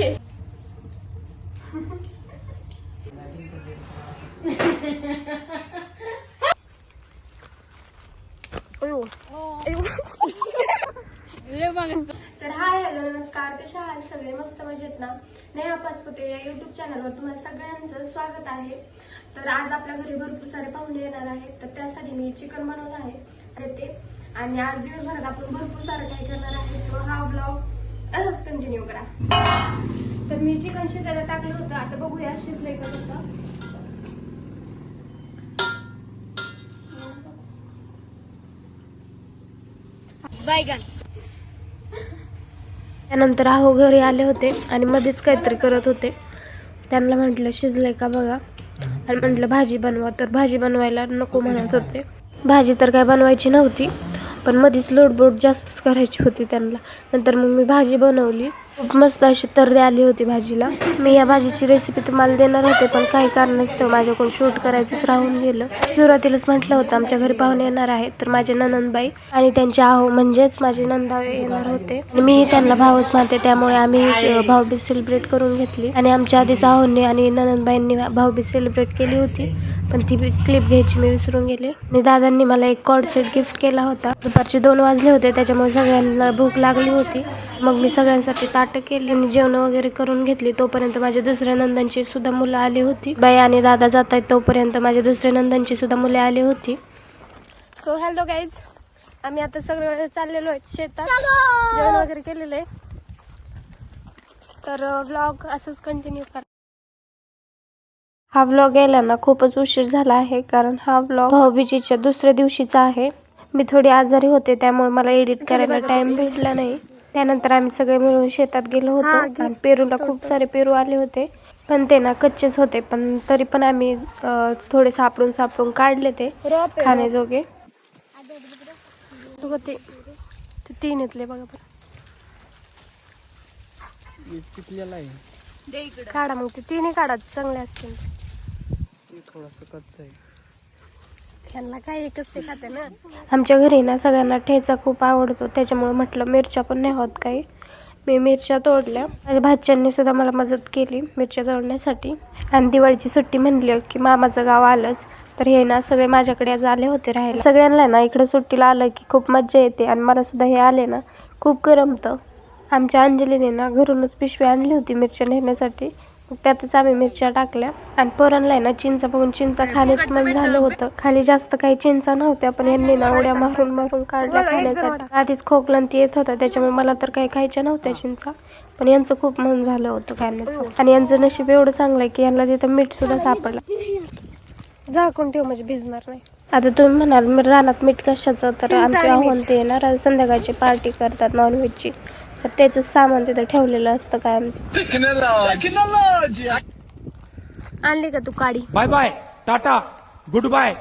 आहे. तर hi hello नमस्कार, कशा आहात सगळे? मस्त मजेत ना? नेहा पाचपुते या युट्यूब चॅनलवर तुम्हाला सगळ्यांचं स्वागत आहे. तर आज आपल्या घरी भरपूर सारे पाहुणे येणार आहेत, तर त्यासाठी मी चिकन बनवत आहे आणि आज दिवसभरात आपण भरपूर सारं काय करणार आहे, तो हा ब्लॉग असंच कंटिन्यू करा. तर मी चिकन शिजायला टाकलं होतं, आता बघूया शिजलंय का कसं. त्यानंतर आहो घरी आले होते आणि मध्येच काहीतरी करत होते. त्यांना म्हटलं शिजलंय का बघा आणि म्हटलं भाजी बनवा, तर भाजी बनवायला नको म्हणत होते. भाजी तर काय बनवायची नव्हती, पण मध्येच लोटबोट जास्तच करायची होती त्यांना. नंतर मग मी भाजी बनवली. खूप मस्त अशी तर्री आली होती भाजीला. मी या भाजीची रेसिपी तुम्हाला देणार होते, पण काही कारणास्तव माझ्याकडून शूट करायचंच राहून गेलं. सुरुवातीलाच म्हटलं होतं आमच्या घरी पाहुणे येणार आहेत, तर माझे ननंदबाई आणि त्यांचे आहो म्हणजेच माझे नंदावे येणार होते. आणि मीही त्यांना भावच मानते, त्यामुळे आम्ही भाऊबीज सेलिब्रेट करून घेतली. आणि आमच्या आधीच आहोंनी आणि ननंदबाईंनी भाऊबीज सेलिब्रेट केली होती, पण ती क्लिप घ्यायची मी विसरून गेले. आणि दादांनी मला एक कॉर्ड सेट गिफ्ट केला होता. दुपारचे 2 वाजले होते, त्याच्यामुळे सगळ्यांना भूक लागली होती. मग मी सगळ्यांसाठी ताटं केली आणि जेवण वगैरे करून घेतली. तोपर्यंत माझ्या दुसऱ्या नंदांची सुद्धा मुलं आली होती. बाई आणि दादा जात आहेत तोपर्यंत माझ्या दुसऱ्या नंदांची सुद्धा मुले आली होती. सो हॅलो गाईज, आम्ही आता सगळं चाललेलो आहे शेतात, जेवण वगैरे केलेलं आहे. तर व्लॉग असंच कंटिन्यू करा. हा व्लॉग यायला ना खूपच उशीर झाला आहे, कारण हा व्लॉग भाऊबीजेच्या दुसऱ्या दिवशीचा आहे. मी थोडी आजारी होते, त्यामुळे मला एडिट करायला टाइम भेटला नाही. त्यानंतर आम्ही सगळे मिळून शेतात गेलो होतो आणि पेरूला खूप सारे पेरू आले होते, पण ते ना कच्चेच होते. पण तरी पण आम्ही थोडे सापडून काढले ते खाण्याजोगे. ते 3 येतले बघा बरं. काढा मग ते 3 काढा, चांगले असतील. त्यांना काय एकच ते खाते ना. आमच्या घरी ना सगळ्यांना ठेचा खूप आवडतो, त्याच्यामुळे म्हटलं मिरच्या पण नाही होत काही. मी मिरच्या तोडल्या. माझ्या भाच्यांनी सुद्धा मला मदत केली मिरच्या तोडण्यासाठी. आणि दिवाळीची सुट्टी म्हणली की मामाचं गाव आलंच, तर हे ना सगळे माझ्याकडे आज आले होते राहायला. सगळ्यांना ना इकडे सुट्टीला आलं की खूप मज्जा येते आणि मला सुद्धा हे आले ना खूप करमतं. आमच्या अंजलीने ना घरूनच पिशवी आणली होती मिरच्या नेण्यासाठी. त्यातच आम्ही मिरच्या टाकल्या आणि पोरांना ना चिंचा बघून चिंचा खाण्याचं मन झालं होतं. खाली जास्त काही चिंचा नव्हत्या, पण यांनी ना उड्या मारून काढल्या खाण्यासाठी. आधीच खोकलं ती येत होता, त्याच्यामुळे मला तर काही खायच्या नव्हत्या चिंचा, पण यांचं खूप मन झालं होतं खाण्याचं. आणि यांचं नशीब एवढं चांगलं आहे की यांना तिथं मीठ सुद्धा सापडलं. झाकून ठेव म्हणजे भिजणार नाही. आता तुम्ही म्हणाल मी रानात मीठ कशाचं, तर आमचे आव्हान ते येणार संध्याकाळची पार्टी करतात नॉनव्हेजची, तर त्याचं सामान तिथं ठेवलेलं असतं काय आमचं. आणली का तू काडी? Bye bye tata good bye.